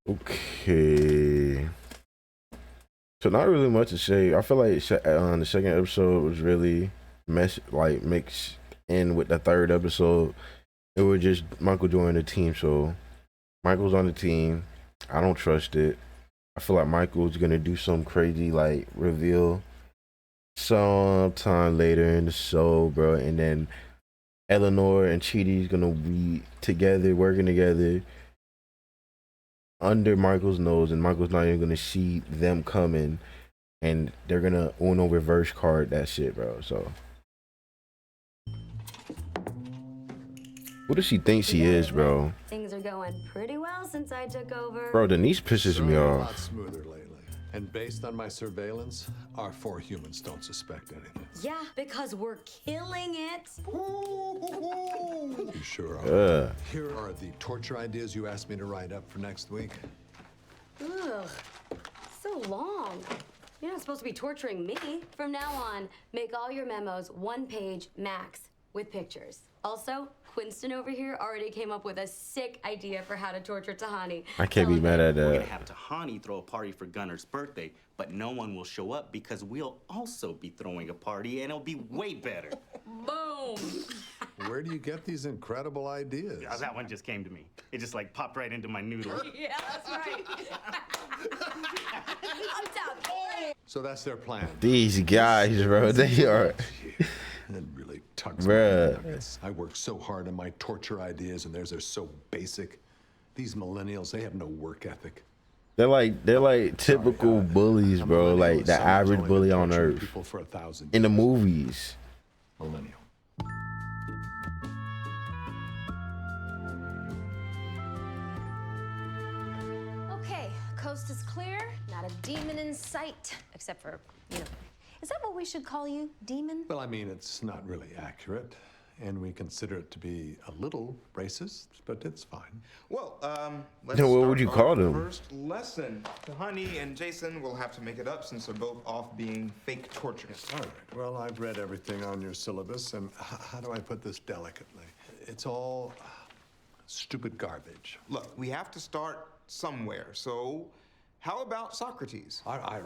Okay. So not really much to say. I feel like the second episode was really mixed in with the third episode. It was just Michael joined the team, so Michael's on the team. I don't trust it. I feel like Michael's gonna do some crazy like reveal sometime later in the show, bro, and then Eleanor and Chidi's gonna be together, working together under Michael's nose, and Michael's not even gonna see them coming, and they're gonna Uno reverse card that shit, bro. So who does she think she is, bro? Things are going pretty well since I took over. Bro, Denise pisses me A off. lot smoother lately. And based on my surveillance, our 4 humans don't suspect anything. Yeah, because we're killing it. You sure are. Ugh. Here are the torture ideas you asked me to write up for next week. Ugh, so long. You're not supposed to be torturing me. From now on, make all your memos 1 page max with pictures. Also, Quinston over here already came up with a sick idea for how to torture Tahani. I can't be mad at We're that. gonna have Tahani throw a party for Gunner's birthday, but no one will show up because we'll also be throwing a party and it'll be way better. Boom! Where do you get these incredible ideas? That one just came to me. It just like popped right into my noodle. Yeah, that's right. I'm down. So that's their plan. These guys, bro, they are. That really tugs Bruh. my nuggets. I work so hard on my torture ideas, and theirs are so basic. These millennials, they have no work ethic. They're like typical bullies, A bro. millennial Like is the someone average who's bully only on been torturing earth people for 1,000 in the years. movies. Millennial. Okay, coast is clear. Not a demon in sight, except for, you know. Is that what we should call you, demon? Well, I mean, it's not really accurate, and we consider it to be a little racist, but it's fine. Well, let's Then what would start you off call the them? First lesson. Honey and Jason will have to make it up since they're both off being fake torturers. All right. Well, I've read everything on your syllabus, and how do I put this delicately? It's all stupid garbage. Look, we have to start somewhere. So, how about Socrates? All right.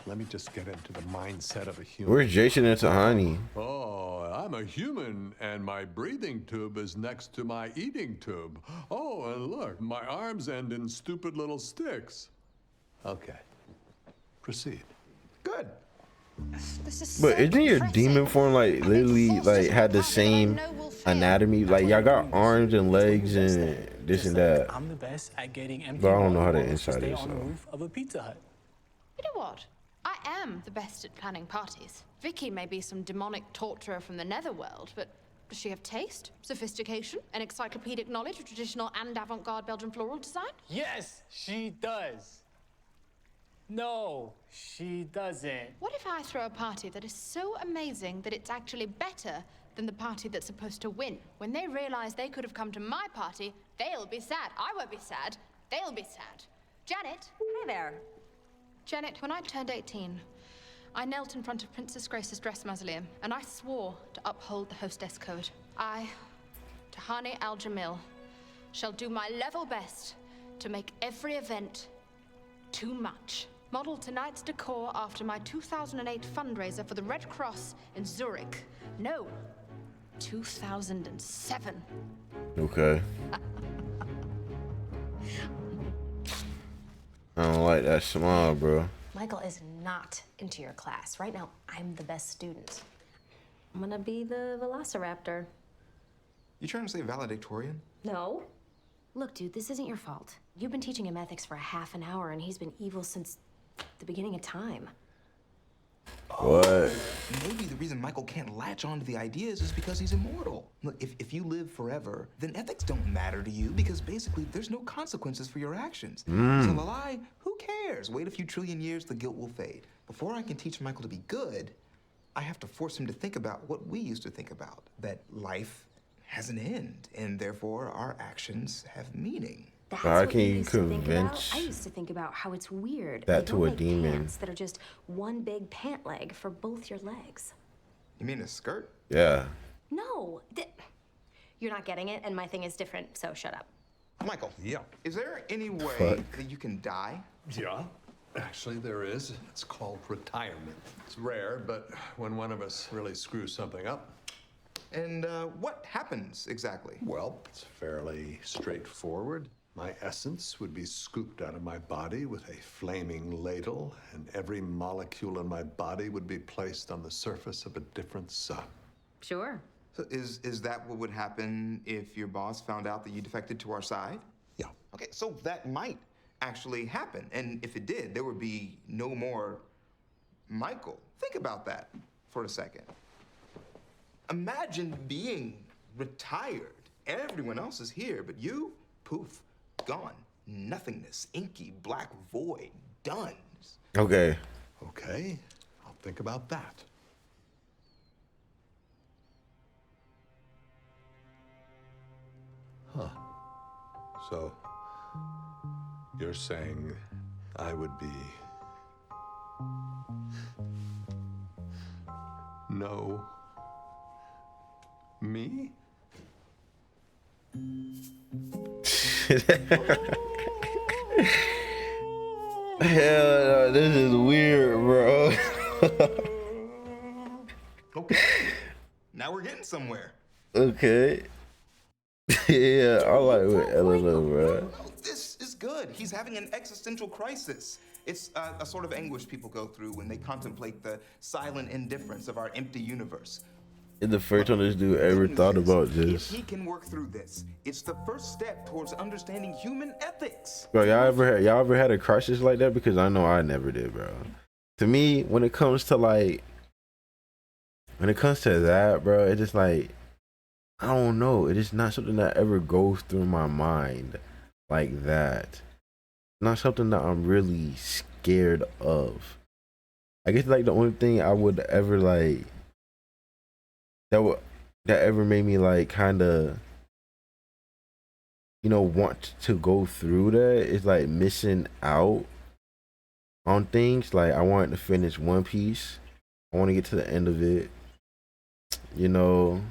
Let me just get into the mindset of a human. Where's Jason and Tahani? Oh, I'm a human, and my breathing tube is next to my eating tube. Oh, and look, my arms end in stupid little sticks. Okay. Proceed. Good. This is But so isn't your depressing. demon form like I'm literally exhausted like and had the confident I same know we'll fail. anatomy? Like y'all got arms and legs and this and that. I'm the best at getting empty But I don't know how water the bottles to inside stay is, on the so. roof of a Pizza Hut. You know what? I am the best at planning parties. Vicky may be some demonic torturer from the netherworld, but does she have taste, sophistication, and encyclopedic knowledge of traditional and avant-garde Belgian floral design? Yes, she does. No, she doesn't. What if I throw a party that is so amazing that it's actually better than the party that's supposed to win? When they realize they could have come to my party, they'll be sad. I won't be sad. They'll be sad. Janet. Hey there. Janet, when I turned 18, I knelt in front of Princess Grace's dress mausoleum, and I swore to uphold the hostess code. I, Tahani Al-Jamil, shall do my level best to make every event too much. Model tonight's decor after my 2008 fundraiser for the Red Cross in Zurich. No, 2007. Okay. I don't like that smile, bro. Michael is not into your class. Right now, I'm the best student. I'm gonna be the Velociraptor. You trying to say valedictorian? No. Look, dude, this isn't your fault. You've been teaching him ethics for a half an hour, and he's been evil since the beginning of time. What? Maybe the reason Michael can't latch onto the ideas is because he's immortal. Look, if you live forever, then ethics don't matter to you because basically there's no consequences for your actions. So the lie, who cares? Wait a few trillion years, the guilt will fade. Before I can teach Michael to be good, I have to force him to think about what we used to think about, that life has an end, and therefore our actions have meaning. That's How what can you used to think about. convince I used to think about how it's weird. that they to don't a make demon? pants that are just one big pant leg for both your legs. You mean a skirt? Yeah. No, you're not getting it, and my thing is different. So shut up. Michael. Yeah. Is there any way Fuck. that you can die? Yeah. Actually, there is. It's called retirement. It's rare, but when one of us really screws something up, And what happens exactly? well, it's fairly straightforward. My essence would be scooped out of my body with a flaming ladle, and every molecule in my body would be placed on the surface of a different sun. Sure. So is that what would happen if your boss found out that you defected to our side? Yeah. Okay, so that might actually happen. And if it did, there would be no more Michael. Think about that for a second. Imagine being retired. Everyone else is here, but you, poof, gone. Nothingness, inky, black void, done. Okay. Okay, I'll think about that. Huh. So, you're saying I would be no me? Hell no, this is weird, bro. Okay. Now we're getting somewhere. Okay. Yeah, I like what Eleanor, bro. No, this is good. He's having an existential crisis. It's a sort of anguish people go through when they contemplate the silent indifference of our empty universe. It's the first time this dude ever thought about If this. he can work through this, it's the first step towards understanding human ethics. Bro, y'all ever had a crisis like that? Because I know I never did, bro. To me, when it comes to that, bro, it's just like, I don't know. It is not something that ever goes through my mind like that. Not something that I'm really scared of. I guess like the only thing I would ever like that ever made me like kind of, you know, want to go through that is like missing out on things. Like I wanted to finish One Piece. I want to get to the end of it. You know,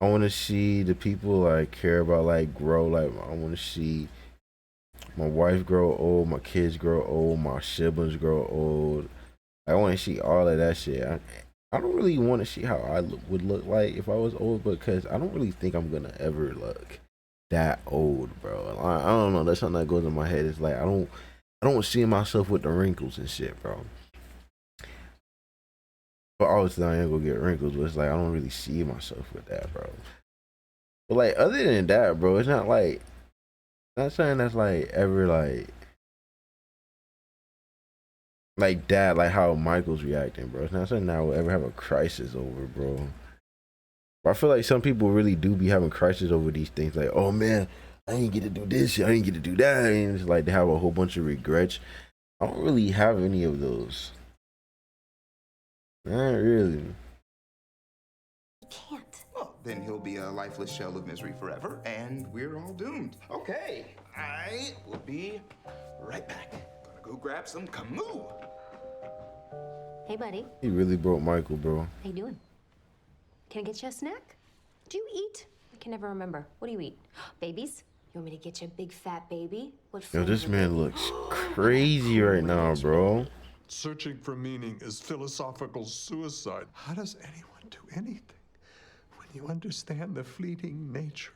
I want to see the people I care about like grow. Like I want to see my wife grow old, my kids grow old, my siblings grow old. I want to see all of that shit. I don't really want to see how I would look like if I was old, because I don't really think I'm gonna ever look that old, bro. I don't know. That's something that goes in my head. It's like I don't see myself with the wrinkles and shit, bro. But obviously I ain't gonna get wrinkles, but it's like I don't really see myself with that, bro. But like other than that, bro, it's not like not saying that's like ever like that, like how Michael's reacting, bro. It's not something I will ever have a crisis over, bro. But I feel like some people really do be having crises over these things. Like, oh man, I didn't get to do this, I didn't get to do that, and it's like they have a whole bunch of regrets. I don't really have any of those. Not really. Can't. Well, then he'll be a lifeless shell of misery forever, and we're all doomed. Okay, I will be right back. Gonna go grab some Camus. Hey, buddy. He really broke Michael, bro. How you doing? Can I get you a snack? Do you eat? I can never remember. What do you eat? Babies? You want me to get you a big fat baby? What Yo, flavor, this man baby? looks crazy right now, bro. Searching for meaning is philosophical suicide. How does anyone do anything when you understand the fleeting nature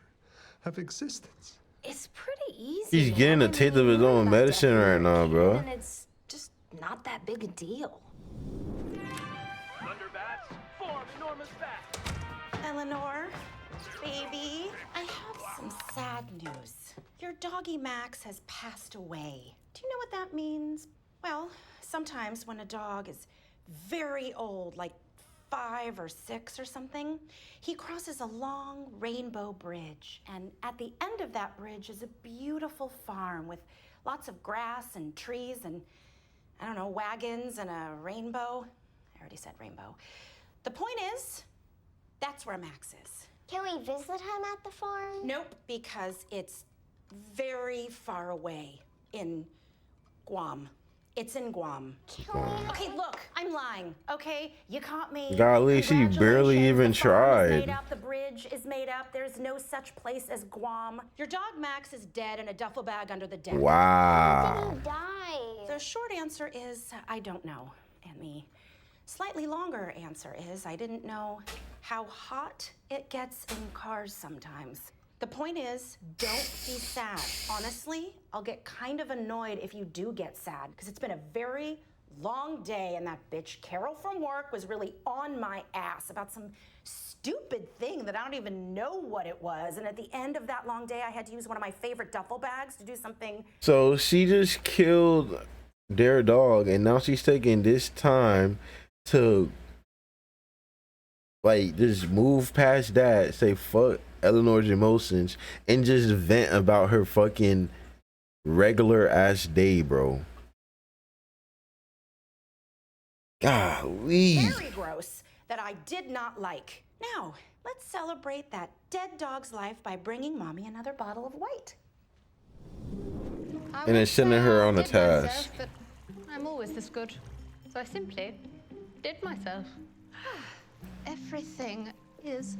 of existence? It's pretty easy. He's getting a taste of his own medicine right now, bro. And it's just not that big a deal. Thunderbats, form enormous bats. Eleanor, baby, I have some sad news. Your doggy Max has passed away. Do you know what that means? Well, sometimes when a dog is very old, like 5 or 6 or something, he crosses a long rainbow bridge. And at the end of that bridge is a beautiful farm with lots of grass and trees and, I don't know, wagons and a rainbow. I already said rainbow. The point is, that's where Max is. Can we visit him at the farm? Nope, because it's very far away in Guam. It's in Guam. Okay, look, I'm lying, okay? You caught me. Golly, she barely even Congratulations, the farm is made tried. up, the bridge is made up. There's no such place as Guam. Your dog Max is dead in a duffel bag under the deck. Wow. The short answer is I don't know, and the slightly longer answer is I didn't know how hot it gets in cars sometimes. The point is, don't be sad. Honestly, I'll get kind of annoyed if you do get sad, because it's been a very long day, and that bitch Carol from work was really on my ass about some stupid thing that I don't even know what it was. And at the end of that long day, I had to use one of my favorite duffel bags to do something. So she just killed their dog, and now she's taking this time to like just move past that, say fuck Eleanor's emotions, and just vent about her fucking regular ass day, bro. Golly. Very gross that I did not like. Now, let's celebrate that dead dog's life by bringing Mommy another bottle of white. I And then won't sending say her I on a did myself, task. but I'm always this good. So I simply did myself. Everything is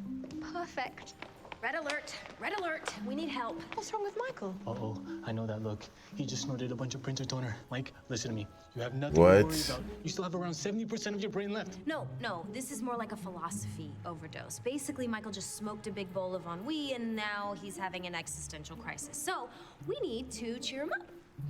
perfect. Red alert, red alert. We need help. What's wrong with Michael? Uh-oh, I know that look. He just snorted a bunch of printer toner. Mike, listen to me. You have nothing What? to worry about. You still have around 70% of your brain left. No, this is more like a philosophy overdose. Basically, Michael just smoked a big bowl of ennui and now he's having an existential crisis. So we need to cheer him up.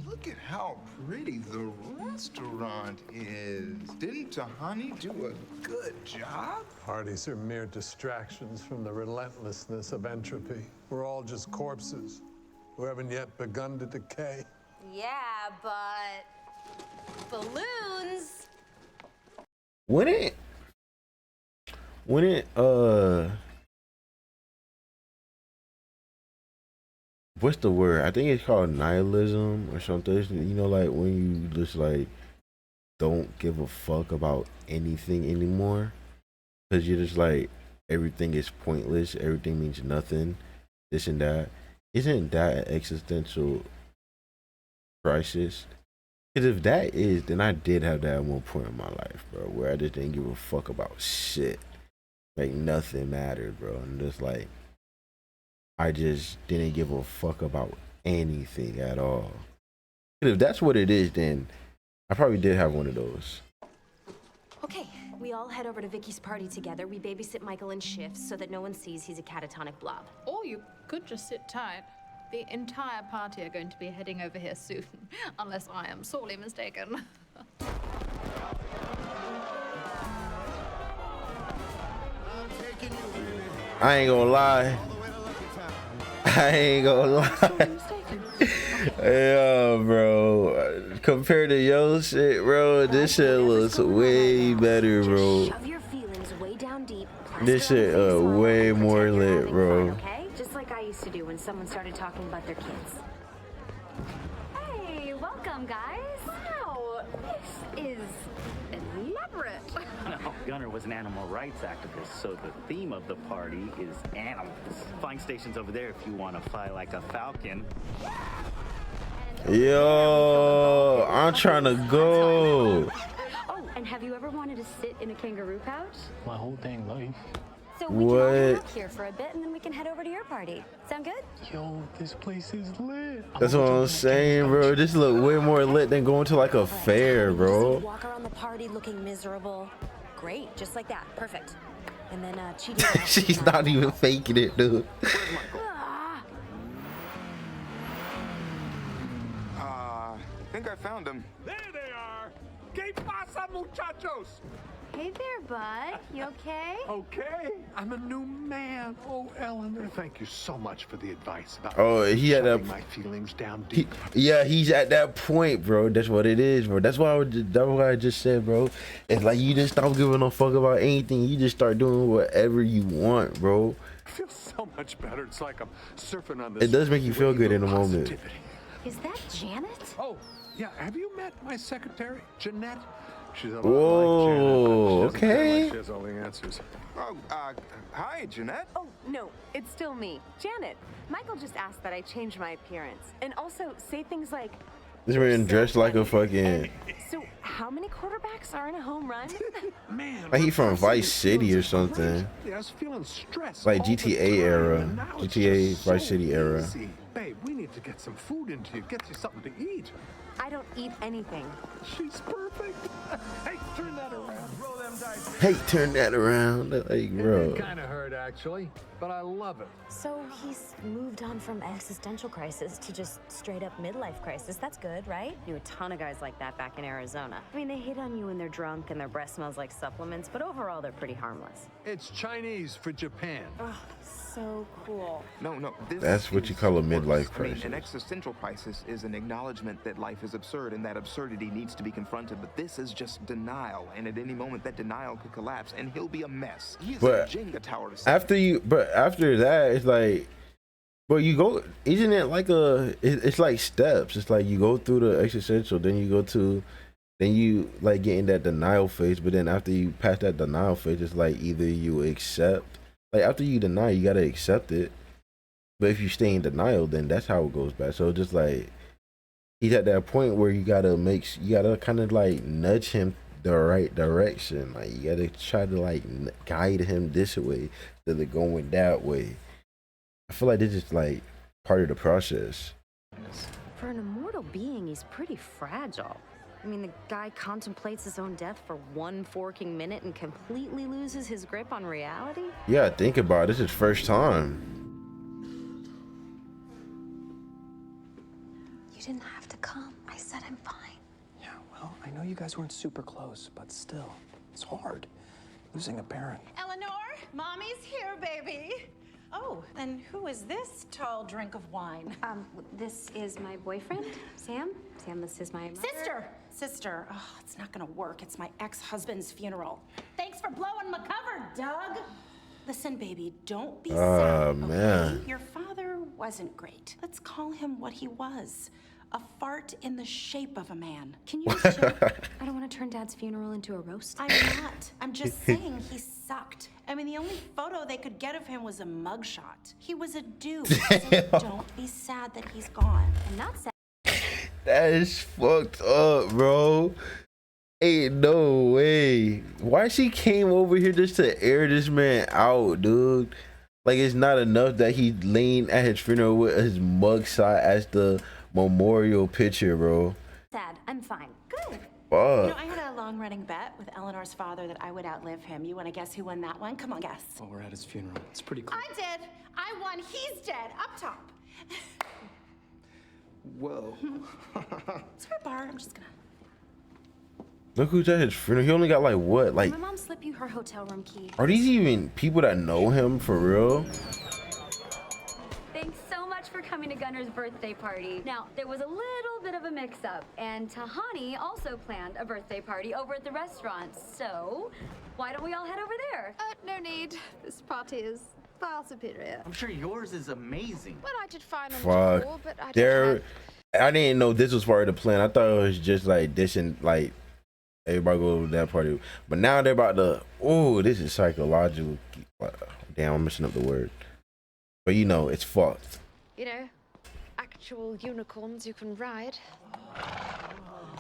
Look at how pretty the restaurant is. Didn't Tahani do a good job? Parties are mere distractions from the relentlessness of entropy. We're all just corpses who haven't yet begun to decay. Yeah, but balloons. Wouldn't what's the word? I think it's called nihilism or something. You know, like when you just like don't give a fuck about anything anymore, because you're just like everything is pointless, everything means nothing, this and that. Isn't that an existential crisis? Because if that is, then I did have that at one point in my life, bro, where I just didn't give a fuck about shit. Like nothing mattered, bro. And just like I just didn't give a fuck about anything at all. And if that's what it is, then I probably did have one of those. Okay, we all head over to Vicky's party together. We babysit Michael in shifts so that no one sees he's a catatonic blob. Or you could just sit tight. The entire party are going to be heading over here soon, unless I am sorely mistaken. I ain't gonna lie. Yeah, bro. Compared to your shit, bro, this shit looks way better, bro. Shove your feelings way down deep. This shit way more lit, bro. Okay? Just like I used to do when someone started talking about their kids. Hey, welcome, guys. Wow, this is elaborate. No, Gunnar was an animal rights activist, so the theme of the party is animals. Flying station's over there if you want to fly like a falcon. Yo, I'm trying to go. Oh, and have you ever wanted to sit in a kangaroo pouch? My whole dang life. So we can all hang What? out here for a bit, and then we can head over to your party. Sound good? Yo, this place is lit. That's what I'm saying, bro. This look way more lit than going to like a fair, bro. Walk around the party looking miserable. Great, just like that. Perfect. And then cheating. She's not even faking it, dude. I think I found him. There they are! ¿Qué pasa, muchachos? Hey there, bud. You okay? Okay, I'm a new man. Oh, Eleanor, thank you so much for the advice about Oh, he had shoving a- my feelings down He, deep. yeah, he's at that point, bro. That's what it is, bro. That's what I just said, bro. It's like you just stop giving a fuck about anything. You just start doing whatever you want, bro. I feel so much better. It's like I'm surfing on this. It does make you feel wave good of in a moment. positivity. Is that Janet? Oh, yeah. Have you met my secretary, Jeanette? She's a lot Whoa, like Janet, but she doesn't sound okay. like she has all the answers. Oh, hi, Jeanette. Oh, no, it's still me, Janet. Michael just asked that I change my appearance and also say things like, This man dressed like a fucking. So, how many quarterbacks are in a home run? Man, Like he from Vice City or something. yeah, I was feeling stressed. Like all the GTA time, era. and now it's GTA just Vice so City era. easy. Babe, we need to get some food into you. Get you something to eat. I don't eat anything. She's perfect. Hey, turn that around. Roll them dice. Hey, turn that around. Like, bro. It kind of hurt, actually, but I love it. So he's moved on from existential crisis to just straight up midlife crisis. That's good, right? Knew a ton of guys like that back in Arizona. I mean, they hit on you when they're drunk and their breath smells like supplements, but overall, they're pretty harmless. It's Chinese for Japan. So cool. No. That's what you call a midlife I mean, crisis. an existential crisis is an acknowledgement that life is absurd and that absurdity needs to be confronted. But this is just denial, and at any moment that denial could collapse, and he'll be a mess. He's But a Jenga tower to save. after that, it's like, but you go, isn't it like it's like steps. It's like you go through the existential, then you like get in that denial phase. But then after you pass that denial phase, it's like either you accept, like after you deny, you gotta accept it. But if you stay in denial, then that's how it goes back. So just like he's at that point where you gotta kind of like nudge him the right direction. Like you gotta try to like guide him this way instead of going that way. I feel like this is like part of the process. For an immortal being, he's pretty fragile. I mean, the guy contemplates his own death for one forking minute and completely loses his grip on reality? Yeah, think about it. This is first time. You didn't have to come. I said I'm fine. Yeah, well, I know you guys weren't super close, but still, it's hard. Losing a parent. Eleanor, mommy's here, baby. Oh, and who is this tall drink of wine? This is my boyfriend, Sam. Sam, this is my mother. Sister. Oh, it's not gonna work. It's my ex-husband's funeral. Thanks for blowing my cover, Doug. Listen, baby, don't be sad, okay? Man. Your father wasn't great. Let's call him what he was. A fart in the shape of a man. Can you just chill? I don't want to turn Dad's funeral into a roast. I'm not. I'm just saying he sucked. I mean, the only photo they could get of him was a mugshot. He was a dude. So don't be sad that he's gone. I'm not sad. That is fucked up, bro. Ain't no way. Why she came over here just to air this man out, dude? Like it's not enough that he leaned at his funeral with his mugshot as the memorial picture, bro. Sad. I'm fine. Good. Fuck. You know, I had a long-running bet with Eleanor's father that I would outlive him. You want to guess who won that one? Come on, guess. Well, we're at his funeral. It's pretty cool. I did. I won. He's dead. Up top. Whoa. It's her bar. I'm just gonna. Look who's at his funeral. He only got like what? Like, My mom slip you her hotel room key. are these even people that know him for real? Thanks so much for coming to Gunner's birthday party. Now, there was a little bit of a mix-up, and Tahani also planned a birthday party over at the restaurant. So, why don't we all head over there? No need. This party is far superior. I'm sure yours is amazing. Well, I did fine on the Fuck. tour, but I There, I didn't know this was part of the plan. I thought it was just like dishing, like everybody go to that party. But now they're about to. Oh, this is psychological. Damn, I'm messing up the word. But you know, it's fucked. You know, actual unicorns you can ride.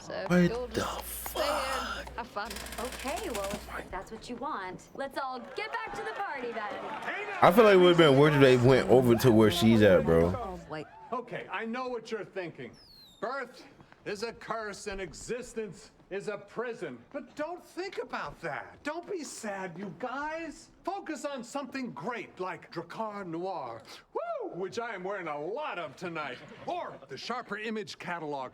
So What you'll the just stay here and have fun. Okay, well, if that's what you want, let's all get back to the party then. I feel like it would have been worse if they went over to where she's at, bro. Okay, I know what you're thinking. Birth is a curse and existence is a prison. But don't think about that. Don't be sad, you guys. Focus on something great like Drakkar Noir, woo, which I am wearing a lot of tonight. Or the Sharper Image catalog.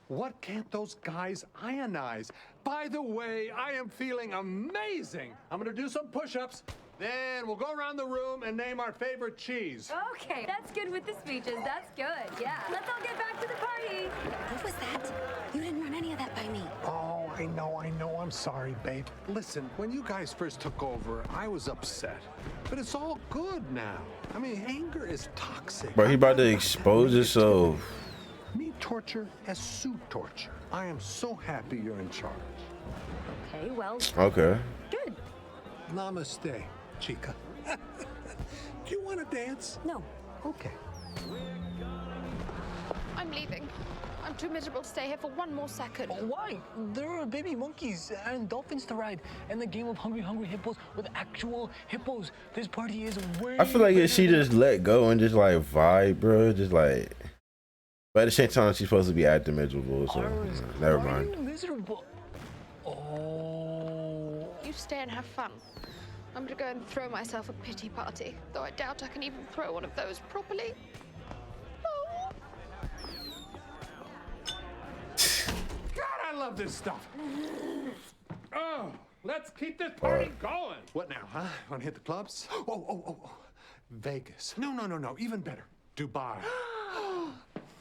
What can't those guys ionize? By the way, I am feeling amazing. I'm gonna do some push-ups. Then we'll go around the room and name our favorite cheese. Okay, that's good with the speeches. That's good. Yeah. Let's all get back to the party. What was that? You didn't run any of that by me. Oh, I know. I'm sorry, babe. Listen, when you guys first took over, I was upset. But it's all good now. I mean, anger is toxic. Bro, he about to expose himself. Me torture as Sue torture. I am so happy you're in charge. Okay, well. Okay. Good. Namaste, chica. Do you want to dance? No. Okay. I mean, leaving. I'm too miserable to stay here for one more second. Why? There are baby monkeys and dolphins to ride, and the game of Hungry Hungry Hippos with actual hippos. This party is way. I feel like if she just let go and just like vibe, bro, just like. But at the same time, she's supposed to be acting miserable, so never mind. Miserable. Oh. You stay and have fun. I'm gonna go and throw myself a pity party, though I doubt I can even throw one of those properly. Oh. God, I love this stuff. Oh, let's keep this party going. What now, huh? Want to hit the clubs? Oh. Vegas. No. Even better. Dubai.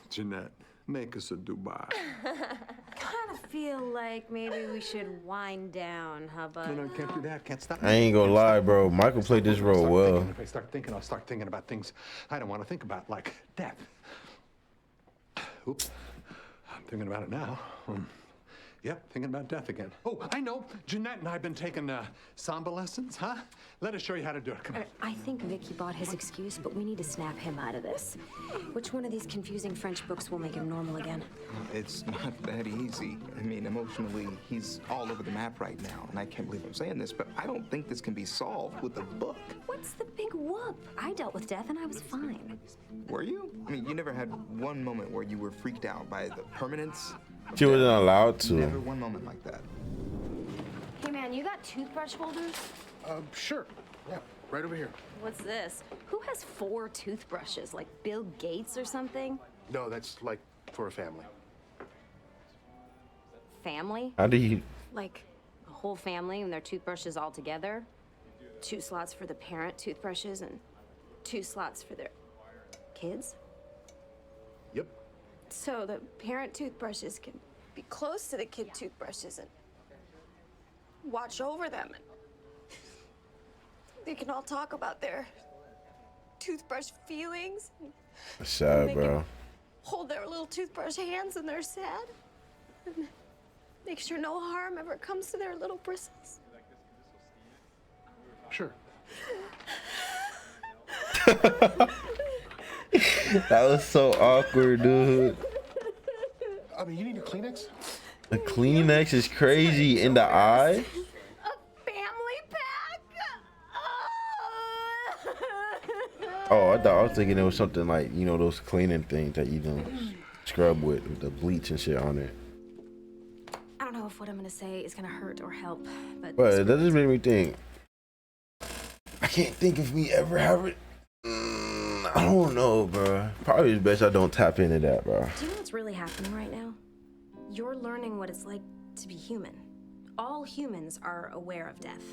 Jeanette, make us a Dubai. Kind of feel like maybe we should wind down, huh, bud? No, can't do that. Can't stop. I ain't gonna lie, bro. Michael played this role well. If I start thinking, I'll start thinking about things I don't want to think about, like death. Oops. I'm thinking about it now. Yep, thinking about death again. Oh, I know. Jeanette and I have been taking samba lessons, huh? Let us show you how to do it. Come on. I think Vicky bought his excuse, but we need to snap him out of this. Which one of these confusing French books will make him normal again? It's not that easy. I mean, emotionally, he's all over the map right now, and I can't believe I'm saying this, but I don't think this can be solved with a book. What's the big whoop? I dealt with death and I was fine. Were you? I mean, you never had one moment where you were freaked out by the permanence? She wasn't allowed to. Never one moment like that. Hey man, you got toothbrush holders? Sure. Yeah, right over here. What's this? Who has 4 toothbrushes? Like Bill Gates or something? No, that's like for a family. Family? How do you? Like a whole family and their toothbrushes all together? 2 slots for the parent toothbrushes and 2 slots for their kids? Yep. So the parent toothbrushes can be close to the kid toothbrushes and watch over them. They can all talk about their toothbrush feelings. That's sad, bro. Hold their little toothbrush hands when they're sad. And make sure no harm ever comes to their little bristles. Sure. That was so awkward, dude. I mean, you need a Kleenex? The Kleenex is crazy in the eye. Family pack? Oh, I thought I was thinking it was something like, you know, those cleaning things that you don't scrub with the bleach and shit on it. I don't know if what I'm gonna say is gonna hurt or help, but But that just made me think. I can't think of me ever having. I don't know, bro. Probably it's best I don't tap into that, bro. do you know what's really happening right now? You're learning what it's like to be human. All humans are aware of death.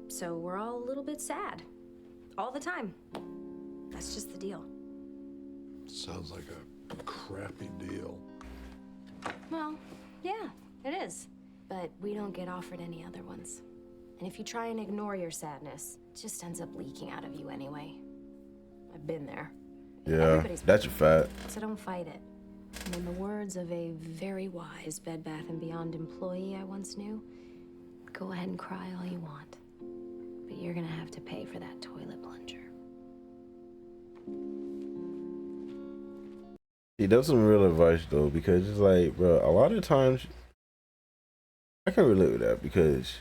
So we're all a little bit sad. All the time. That's just the deal. Sounds like a crappy deal. Well, yeah, it is. But we don't get offered any other ones. And if you try and ignore your sadness, it just ends up leaking out of you anyway. I've been there. Yeah, that's a fact. So don't fight it. And in the words of a very wise Bed Bath & Beyond employee I once knew, go ahead and cry all you want. But you're gonna have to pay for that toilet plunger. See, that's some real advice though, because it's like, bro, a lot of times I can relate with that because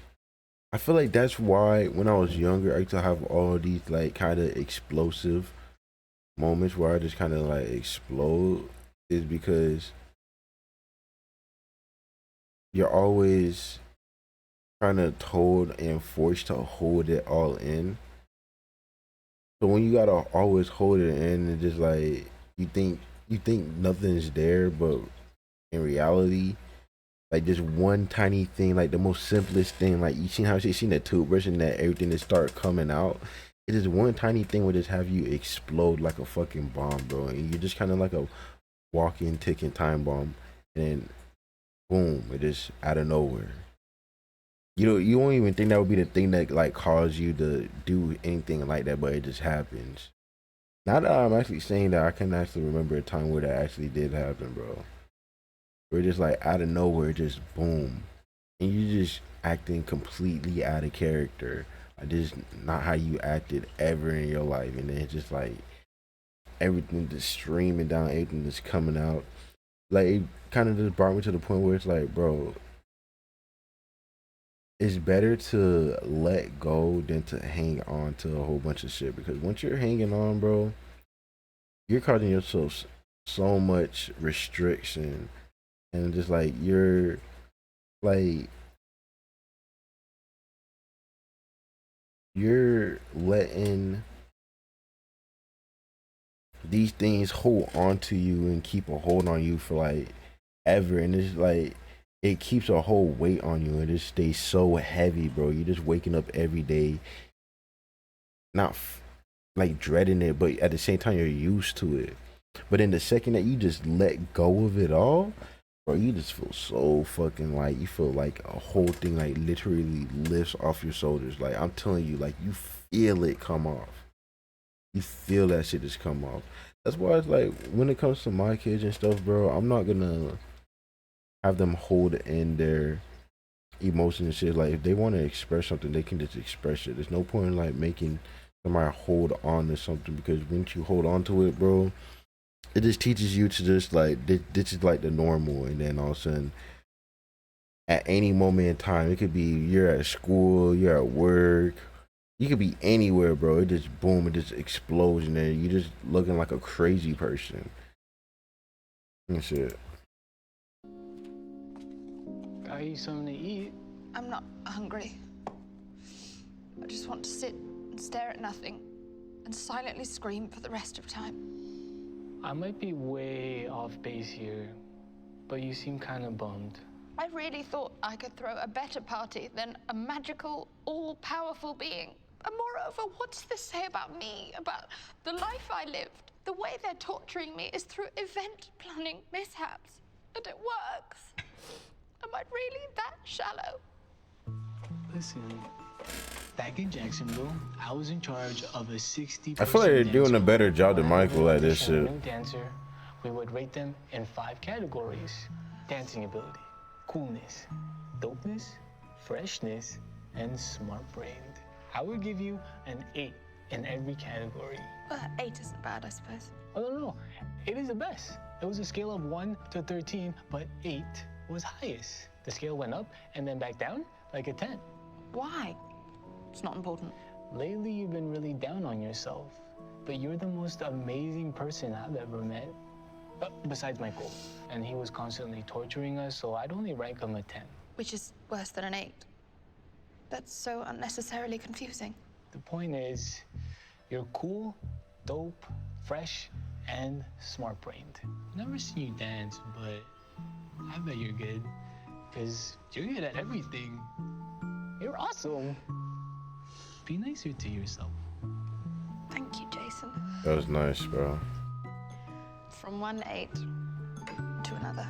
I feel like that's why when I was younger, I used to have all these like kind of explosive moments where I just kind of like explode, is because you're always kind of told and forced to hold it all in. So when you gotta always hold it in, and just like you think nothing's there, but in reality, like just one tiny thing, like the most simplest thing, like you seen how she seen that toothbrush and that everything that start coming out. It is one tiny thing would just have you explode like a fucking bomb, bro. And you're just kind of like a walking, ticking time bomb. And then, boom, it just out of nowhere. You know, you won't even think that would be the thing that like caused you to do anything like that, but it just happens. Now that I'm actually saying that, I can actually remember a time where that actually did happen, bro. Where just like out of nowhere, just boom. And you just acting completely out of character. Like this is not how you acted ever in your life. And then it's just like everything just streaming down, everything that's coming out. Like, it kind of just brought me to the point where it's like, bro, it's better to let go than to hang on to a whole bunch of shit. Because once you're hanging on, bro, you're causing yourself so much restriction, and just like you're like you're letting these things hold on to you and keep a hold on you for like ever, and it's like it keeps a whole weight on you, and it stays so heavy, bro. You're just waking up every day not like dreading it, but at the same time you're used to it. But in the second that you just let go of it all, bro, you just feel so fucking light. You feel like a whole thing like literally lifts off your shoulders. Like, I'm telling you, like, you feel it come off. You feel that shit just come off. That's why it's like, when it comes to my kids and stuff, bro, I'm not gonna have them hold in their emotions and shit. Like, if they want to express something, they can just express it. There's no point in like making somebody hold on to something, because once you hold on to it, bro, it just teaches you to just like, this is like the normal. And then all of a sudden, at any moment in time, it could be you're at school, you're at work, you could be anywhere, bro. It just boom, it just explodes, and then you just looking like a crazy person and shit. Got you something to eat. I'm not hungry. I just want to sit and stare at nothing and silently scream for the rest of time. I might be way off base here, but you seem kind of bummed. I really thought I could throw a better party than a magical, all-powerful being. And moreover, what's this say about me, about the life I lived? The way they're torturing me is through event planning mishaps, and it works. Am I really that shallow? Listen, back in Jacksonville, I was in charge of a 60. I feel like they're doing a better job than Michael at this shit. New dancer, we would rate them in 5 categories: dancing ability, coolness, dopeness, freshness, and smart-brained. I would give you an 8 in every category. 8 isn't bad, I suppose. Oh, no, it is the best. It was a scale of 1 to 13, but 8 was highest. The scale went up and then back down like a 10. Why? It's not important. Lately, you've been really down on yourself, but you're the most amazing person I've ever met. Besides Michael. And he was constantly torturing us, so I'd only rank him a 10. Which is worse than an 8. That's so unnecessarily confusing. The point is, you're cool, dope, fresh, and smart-brained. Never seen you dance, but I bet you're good, because you're good at everything. You're awesome. Be nicer to yourself. Thank you, Jason. That was nice, bro. From one 8 to another.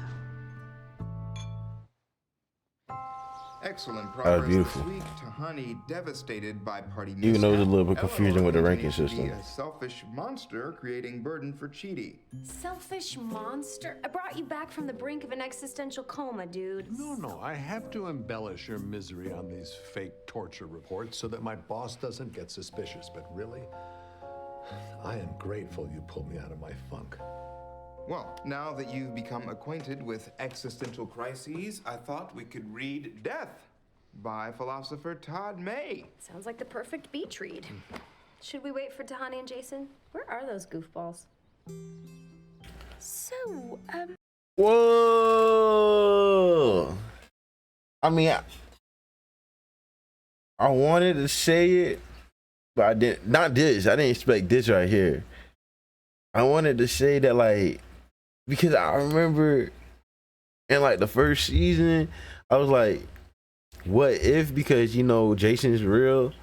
Excellent That was progress beautiful. this week. Tahani devastated by party Even though it was a mishap. little bit confusing Eleanor with the ranking continues to be system. A selfish monster creating burden for Chidi. Selfish monster. I brought you back from the brink of an existential coma, dude. No, I have to embellish your misery on these fake torture reports so that my boss doesn't get suspicious. But really, I am grateful you pulled me out of my funk. Well, now that you've become acquainted with existential crises, I thought we could read Death by philosopher Todd May. Sounds like the perfect beach read. Should we wait for Tahani and Jason? Where are those goofballs? So, Whoa! I mean, I wanted to say it, but I didn't. Not this. I didn't expect this right here. I wanted to say that, like, because I remember in like the first season, I was like, what if, because, you know, Jason's real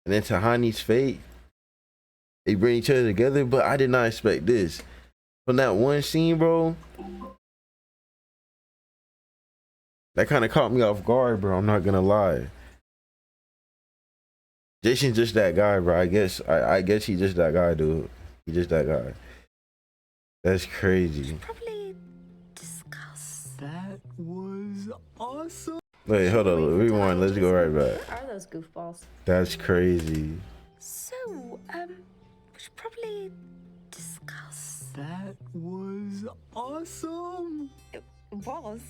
and then Tahani's fake, they bring each other together. But I did not expect this. From that one scene, bro, that kind of caught me off guard, bro. I'm not gonna lie. Jason's just that guy, bro. I guess he's just that guy, dude. He's just that guy. That's crazy. probably discuss. That was awesome. Wait, hold on. Rewind. Let's go right back. Where are those goofballs? That's crazy. So, we should probably discuss. That was awesome. It was.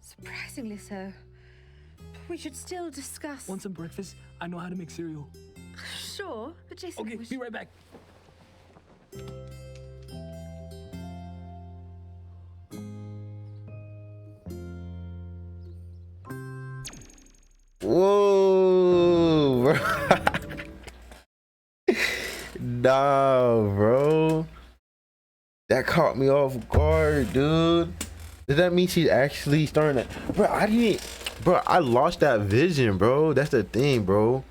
Surprisingly so. We should still discuss. Want some breakfast? I know how to make cereal. Sure, but Jason. Okay, be right back. Whoa, bro. Nah, bro. That caught me off guard, dude. Does that mean she's actually starting to... Bro, I lost that vision, bro. That's the thing, bro.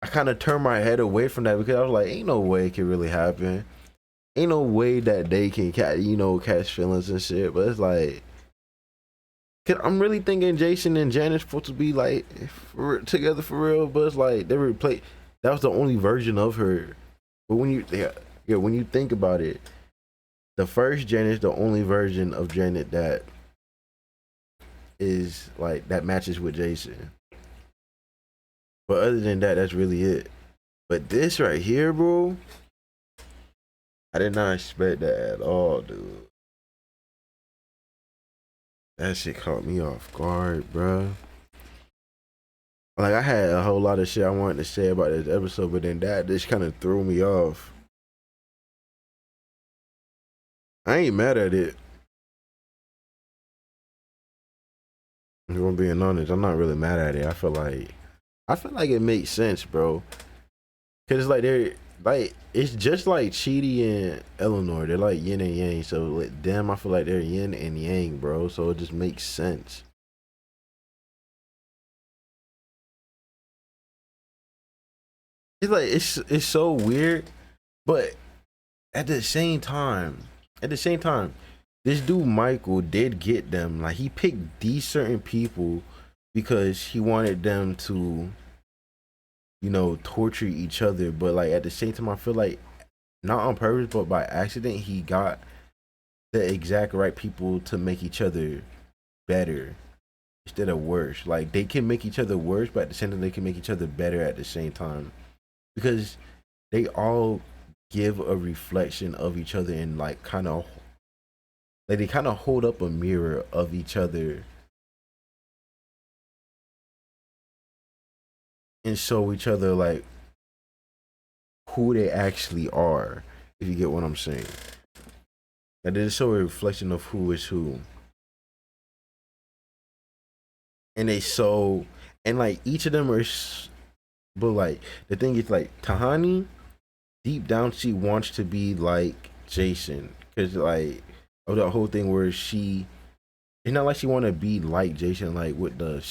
I kind of turned my head away from that because I was like, ain't no way it can really happen. Ain't no way that they can catch feelings and shit. But it's like... Cause I'm really thinking Jason and Janet's supposed to be like together for real, but it's like they replaced. That was the only version of her. But when you think about it, the first Janet's the only version of Janet that is like that matches with Jason. But other than that, that's really it. But this right here, bro, I did not expect that at all, dude. That shit caught me off guard, bro. Like, I had a whole lot of shit I wanted to say about this episode, but then that just kind of threw me off. I ain't mad at it. If I'm being honest, I'm not really mad at it. I feel like it makes sense, bro. Cause it's like it's just like Chidi and Eleanor. They're like yin and yang. So like them, I feel like they're yin and yang, bro. So it just makes sense. It's like it's so weird, but at the same time, this dude Michael did get them. Like, he picked these certain people because he wanted them to, you know, torture each other. But like at the same time, I feel like not on purpose, but by accident, he got the exact right people to make each other better instead of worse. Like, they can make each other worse, but at the same time, they can make each other better at the same time, because they all give a reflection of each other and like they kind of hold up a mirror of each other and show each other like who they actually are, if you get what I'm saying. That is so a reflection of who is who. And like each of them are, but like the thing is, like Tahani, deep down she wants to be like Jason, because like of the whole thing where it's not like she want to be like Jason, like with the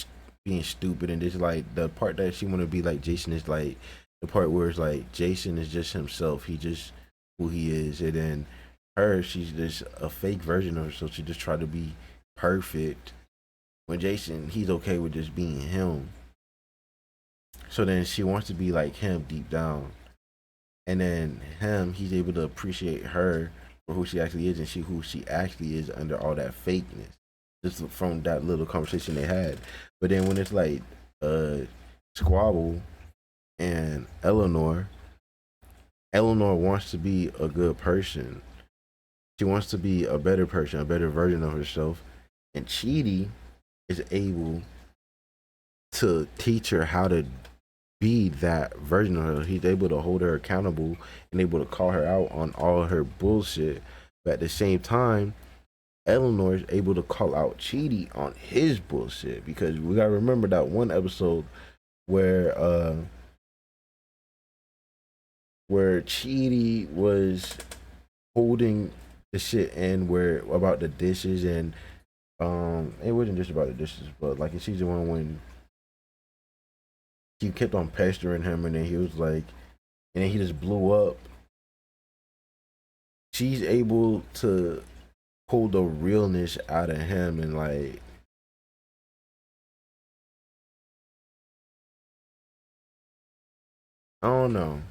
being stupid, and just like the part that she want to be like Jason is like the part where it's like Jason is just himself, he just who he is, and then she's just a fake version of herself. She just try to be perfect, when Jason, he's okay with just being him. So then she wants to be like him deep down, and then he's able to appreciate her for who she actually is, and who she actually is under all that fakeness, just from that little conversation they had. But then when it's like Squabble and Eleanor wants to be a good person. She wants to be a better person, a better version of herself, and Chidi is able to teach her how to be that version of her. He's able to hold her accountable and able to call her out on all her bullshit. But at the same time, Eleanor is able to call out Chidi on his bullshit, because we gotta remember that one episode where Chidi was holding the shit in where about the dishes, and it wasn't just about the dishes, but like in season 1 when she kept on pestering him, and then he was like, and then he just blew up. She's able to pull the realness out of him, and like I don't know.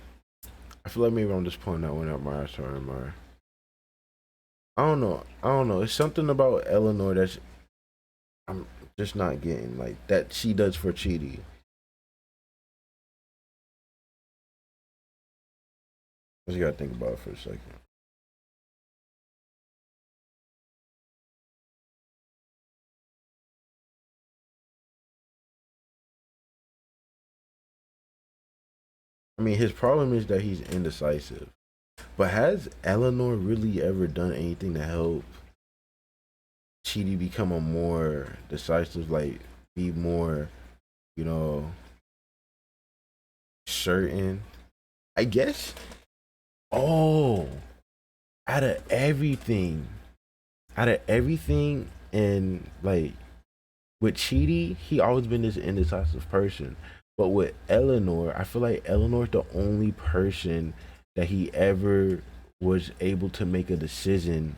I feel like maybe I'm just pulling that one out my ass or my. I don't know. It's something about Eleanor that's I'm just not getting, like that she does for Chidi. I just gotta think about it for a second. I mean, his problem is that he's indecisive. But has Eleanor really ever done anything to help Chidi become a more decisive, like be more, you know, certain? I guess. Oh, out of everything, and like with Chidi, he always been this indecisive person. But with Eleanor, I feel like Eleanor's the only person that he ever was able to make a decision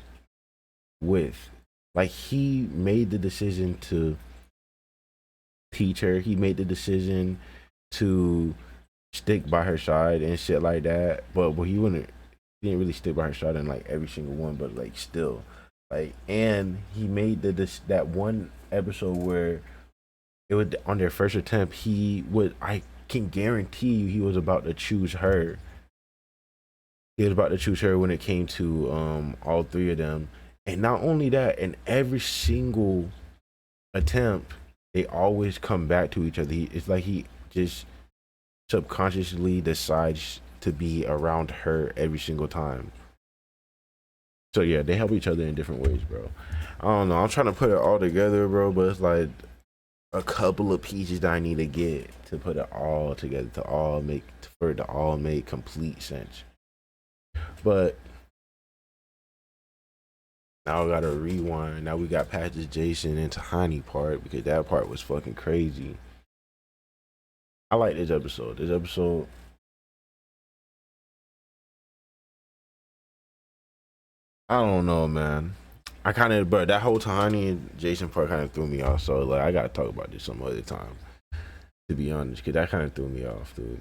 with. Like, he made the decision to teach her. He made the decision to stick by her side and shit like that. But he didn't really stick by her side in like every single one, but like still. Like, and he made that one episode where it was on their first attempt, I can guarantee you he was about to choose her. He was about to choose her when it came to all three of them. And not only that, in every single attempt, they always come back to each other. It's like he just subconsciously decides to be around her every single time. So yeah, they help each other in different ways, bro. I don't know. I'm trying to put it all together, bro, but it's like a couple of pieces that I need to get to put it all together for it to all make complete sense. But now I gotta rewind. Now we got past this Jason and Tahani part, because that part was fucking crazy. I like this episode. I don't know, man. But that whole Tahani and Jason part kind of threw me off. So like, I gotta talk about this some other time, to be honest, because that kind of threw me off, dude.